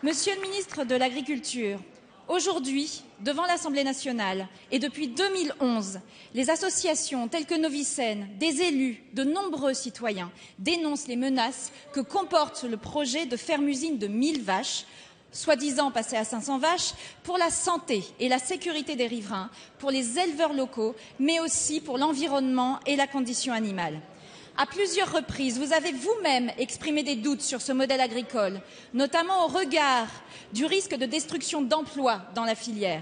Monsieur le ministre de l'Agriculture, aujourd'hui, devant l'Assemblée nationale et depuis 2011, les associations telles que Novicène, des élus, de nombreux citoyens dénoncent les menaces que comporte le projet de ferme-usine de 1000 vaches, soi-disant passé à 500 vaches, pour la santé et la sécurité des riverains, pour les éleveurs locaux, mais aussi pour l'environnement et la condition animale. À plusieurs reprises, vous avez vous-même exprimé des doutes sur ce modèle agricole, notamment au regard du risque de destruction d'emplois dans la filière.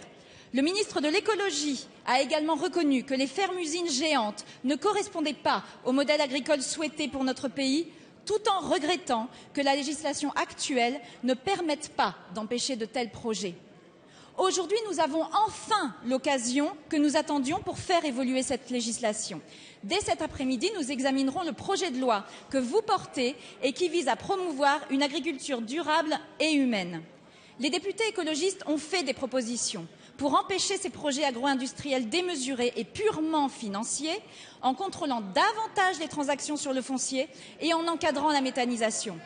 Le ministre de l'Écologie a également reconnu que les fermes-usines géantes ne correspondaient pas au modèle agricole souhaité pour notre pays, tout en regrettant que la législation actuelle ne permette pas d'empêcher de tels projets. Aujourd'hui, nous avons enfin l'occasion que nous attendions pour faire évoluer cette législation. Dès cet après-midi, nous examinerons le projet de loi que vous portez et qui vise à promouvoir une agriculture durable et humaine. Les députés écologistes ont fait des propositions pour empêcher ces projets agro-industriels démesurés et purement financiers, en contrôlant davantage les transactions sur le foncier et en encadrant la méthanisation.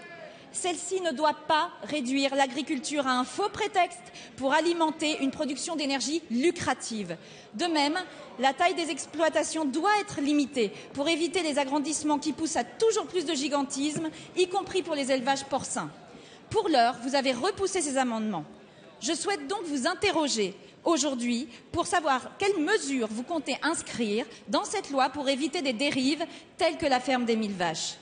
Celle-ci ne doit pas réduire l'agriculture à un faux prétexte pour alimenter une production d'énergie lucrative. De même, la taille des exploitations doit être limitée pour éviter les agrandissements qui poussent à toujours plus de gigantisme, y compris pour les élevages porcins. Pour l'heure, vous avez repoussé ces amendements. Je souhaite donc vous interroger aujourd'hui pour savoir quelles mesures vous comptez inscrire dans cette loi pour éviter des dérives telles que la ferme des 1000 vaches.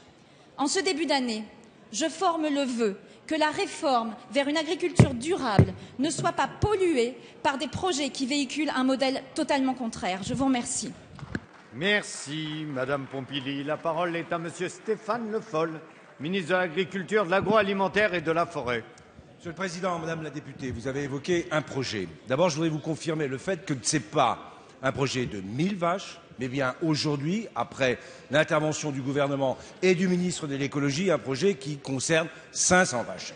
En ce début d'année, je forme le vœu que la réforme vers une agriculture durable ne soit pas polluée par des projets qui véhiculent un modèle totalement contraire. Je vous remercie. Merci, Madame Pompili. La parole est à Monsieur Stéphane Le Foll, ministre de l'Agriculture, de l'Agroalimentaire et de la Forêt. Monsieur le Président, Madame la députée, vous avez évoqué un projet. D'abord, je voudrais vous confirmer le fait que ce n'est pas un projet de 1000 vaches, mais bien aujourd'hui, après l'intervention du gouvernement et du ministre de l'Écologie, un projet qui concerne 500 vaches.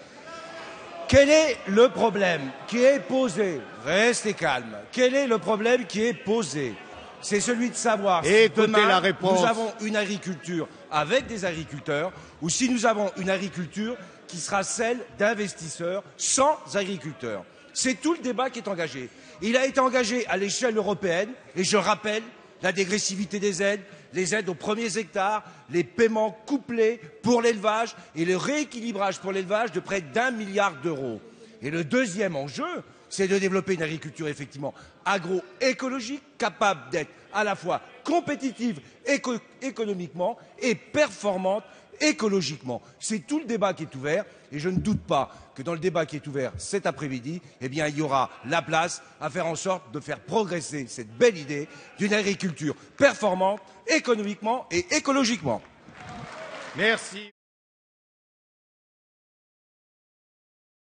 Quel est le problème qui est posé? Restez calme. Quel est le problème qui est posé? C'est celui de savoir si demain nous avons une agriculture avec des agriculteurs ou si nous avons une agriculture qui sera celle d'investisseurs sans agriculteurs. C'est tout le débat qui est engagé. Il a été engagé à l'échelle européenne et je rappelle la dégressivité des aides, les aides aux premiers hectares, les paiements couplés pour l'élevage et le rééquilibrage pour l'élevage de près d'1 milliard d'euros. Et le deuxième enjeu, c'est de développer une agriculture effectivement agroécologique, capable d'être à la fois compétitive économiquement et performante écologiquement. C'est tout le débat qui est ouvert et je ne doute pas que dans le débat qui est ouvert cet après-midi, eh bien, il y aura la place à faire en sorte de faire progresser cette belle idée d'une agriculture performante économiquement et écologiquement. Merci.